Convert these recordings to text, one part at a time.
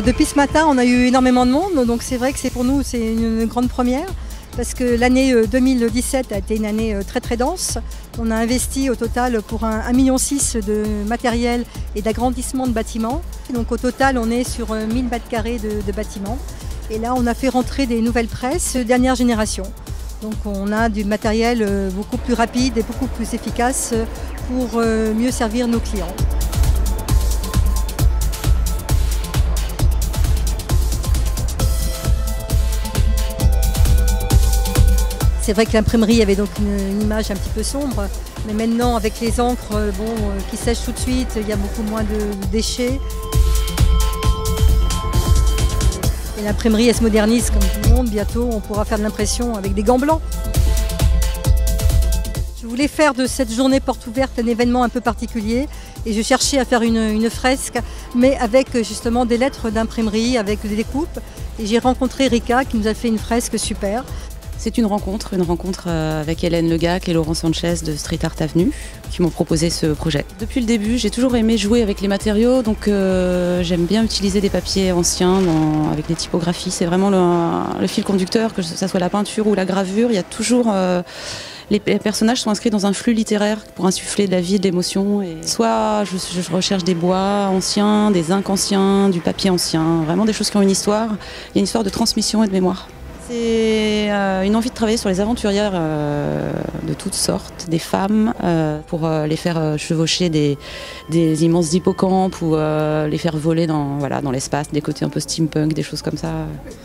depuis ce matin, on a eu énormément de monde, donc c'est vrai que pour nous c'est une grande première. Parce que l'année 2017 a été une année très très dense. On a investi au total pour 1,6 million de matériel et d'agrandissement de bâtiments. Donc au total, on est sur 1000 m² de bâtiments. Et là, on a fait rentrer des nouvelles presses dernière génération. Donc on a du matériel beaucoup plus rapide et beaucoup plus efficace pour mieux servir nos clients. C'est vrai que l'imprimerie avait donc une image un petit peu sombre, mais maintenant avec les encres qui sèchent tout de suite, il y a beaucoup moins de déchets. Et l'imprimerie elle se modernise comme tout le monde, bientôt on pourra faire de l'impression avec des gants blancs. Je voulais faire de cette journée porte ouverte un événement un peu particulier et je cherchais à faire une fresque, mais avec justement des lettres d'imprimerie, avec des découpes. Et j'ai rencontré Rika qui nous a fait une fresque super. C'est une rencontre avec Hélène Legac et Laurent Sanchez de Street Art Avenue qui m'ont proposé ce projet. Depuis le début, j'ai toujours aimé jouer avec les matériaux, donc j'aime bien utiliser des papiers anciens avec des typographies. C'est vraiment le fil conducteur, que ce soit la peinture ou la gravure. Il y a toujours les personnages sont inscrits dans un flux littéraire pour insuffler de la vie, de l'émotion. Soit je recherche des bois anciens, des inks anciens, du papier ancien, vraiment des choses qui ont une histoire. Il y a une histoire de transmission et de mémoire. C'est une envie de travailler sur les aventurières de toutes sortes, des femmes, pour les faire chevaucher des immenses hippocampes ou les faire voler dans l'espace, des côtés un peu steampunk, des choses comme ça.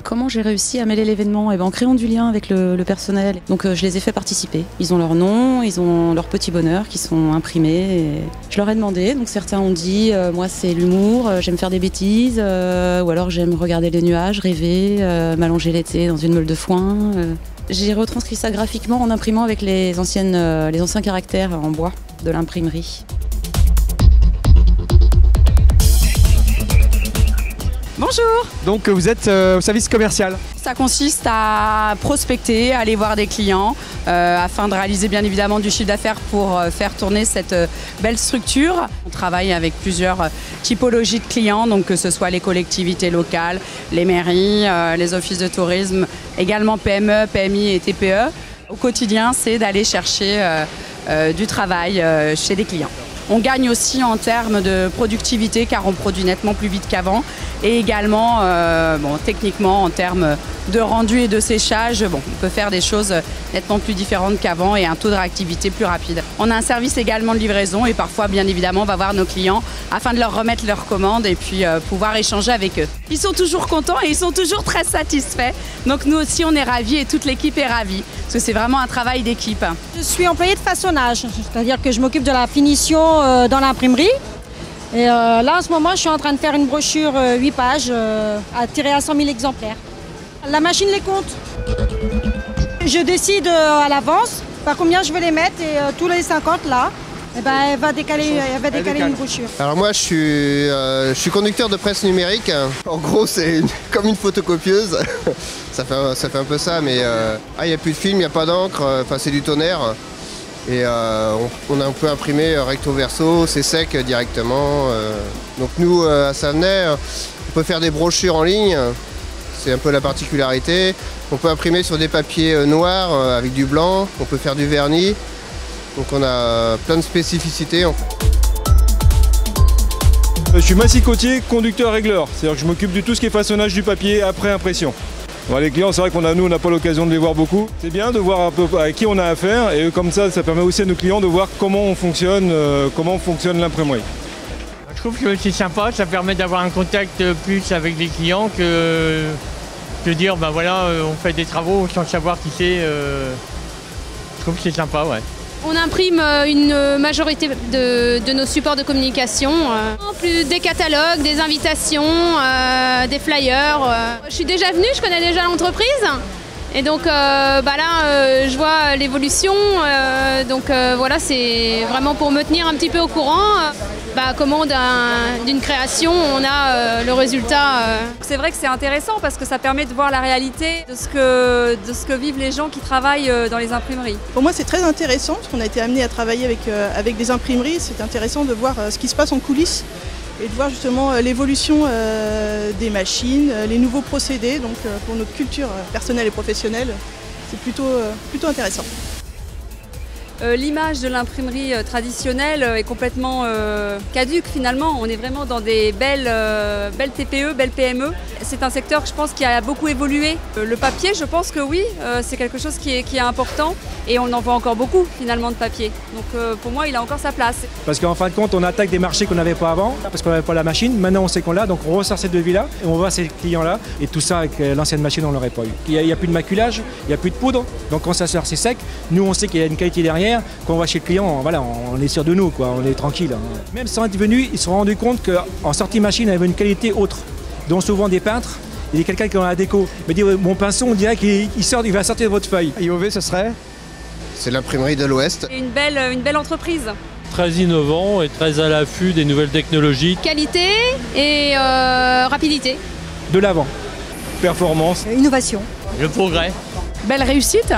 Comment j'ai réussi à mêler l'événement? En créant du lien avec le personnel. Donc je les ai fait participer. Ils ont leur nom, ils ont leurs petits bonheurs qui sont imprimés. Et je leur ai demandé, donc certains ont dit moi c'est l'humour, j'aime faire des bêtises, ou alors j'aime regarder les nuages, rêver, m'allonger l'été dans une meule de foin. J'ai retranscrit ça graphiquement en imprimant avec les anciens caractères en bois de l'imprimerie. Bonjour. Donc vous êtes au service commercial. Ça consiste à prospecter, aller voir des clients afin de réaliser bien évidemment du chiffre d'affaires pour faire tourner cette belle structure. On travaille avec plusieurs typologies de clients, donc que ce soit les collectivités locales, les mairies, les offices de tourisme, également PME, PMI et TPE. Au quotidien, c'est d'aller chercher du travail chez des clients. On gagne aussi en termes de productivité car on produit nettement plus vite qu'avant et également techniquement en termes de rendu et de séchage, on peut faire des choses nettement plus différentes qu'avant et un taux de réactivité plus rapide. On a un service également de livraison et parfois bien évidemment on va voir nos clients afin de leur remettre leurs commandes et puis pouvoir échanger avec eux. Ils sont toujours contents et ils sont toujours très satisfaits, donc nous aussi on est ravis et toute l'équipe est ravie parce que c'est vraiment un travail d'équipe. Je suis employée de façonnage, c'est-à-dire que je m'occupe de la finition dans l'imprimerie. Et là, en ce moment, je suis en train de faire une brochure 8 pages à tirer à 100 000 exemplaires. La machine les compte. Je décide à l'avance par combien je veux les mettre et tous les 50 là, elle va décaler une brochure. Alors moi, je suis conducteur de presse numérique. En gros, c'est comme une photocopieuse. ça fait un peu ça, mais il n'y a plus de film, il n'y a pas d'encre, c'est du tonnerre. Et on peut imprimer recto verso, c'est sec directement. Donc nous, à Savenay, on peut faire des brochures en ligne, c'est un peu la particularité. On peut imprimer sur des papiers noirs avec du blanc, on peut faire du vernis. Donc on a plein de spécificités. Je suis massicotier, conducteur régleur, c'est-à-dire que je m'occupe de tout ce qui est façonnage du papier après impression. Les clients, c'est vrai qu'on n'a pas l'occasion de les voir beaucoup. C'est bien de voir un peu à qui on a affaire et comme ça permet aussi à nos clients de voir comment fonctionne l'imprimerie. Je trouve que c'est sympa, ça permet d'avoir un contact plus avec les clients que dire on fait des travaux sans savoir qui c'est. Je trouve que c'est sympa, ouais. On imprime une majorité de nos supports de communication, plus des catalogues, des invitations, des flyers. Je suis déjà venue, je connais déjà l'entreprise et donc là je vois l'évolution. C'est vraiment pour me tenir un petit peu au courant. Comment d'une création on a le résultat. C'est vrai que c'est intéressant parce que ça permet de voir la réalité de ce que vivent les gens qui travaillent dans les imprimeries. Pour moi c'est très intéressant parce qu'on a été amené à travailler avec des imprimeries. C'est intéressant de voir ce qui se passe en coulisses et de voir justement l'évolution des machines, les nouveaux procédés. Donc pour notre culture personnelle et professionnelle, c'est plutôt intéressant. L'image de l'imprimerie traditionnelle est complètement caduque finalement. On est vraiment dans des belles TPE, belles PME. C'est un secteur que je pense qui a beaucoup évolué. Le papier, je pense que oui, c'est quelque chose qui est important et on en voit encore beaucoup finalement de papier. Donc pour moi, il a encore sa place. Parce qu'en fin de compte, on attaque des marchés qu'on n'avait pas avant, parce qu'on n'avait pas la machine. Maintenant, on sait qu'on l'a, donc on ressort ces devis-là et on voit ces clients-là. Et tout ça, avec l'ancienne machine, on ne l'aurait pas eu. Il n'y a plus de maculage, il n'y a plus de poudre. Donc quand ça sort, c'est sec. Nous, on sait qu'il y a une qualité derrière. Quand on va chez le client, voilà, on est sûr de nous, quoi, on est tranquille. Même sans être venus, ils se sont rendus compte qu'en sortie machine, elle avait une qualité autre. Dont souvent des peintres, il y a quelqu'un qui est dans la déco. Il me dit, mon pinceau, on dirait qu'il va sortir de votre feuille. IOV, ce serait? C'est l'imprimerie de l'Ouest. C'est une belle entreprise. Très innovant et très à l'affût des nouvelles technologies. Qualité et rapidité. De l'avant. Performance. Innovation. Le progrès. Belle réussite.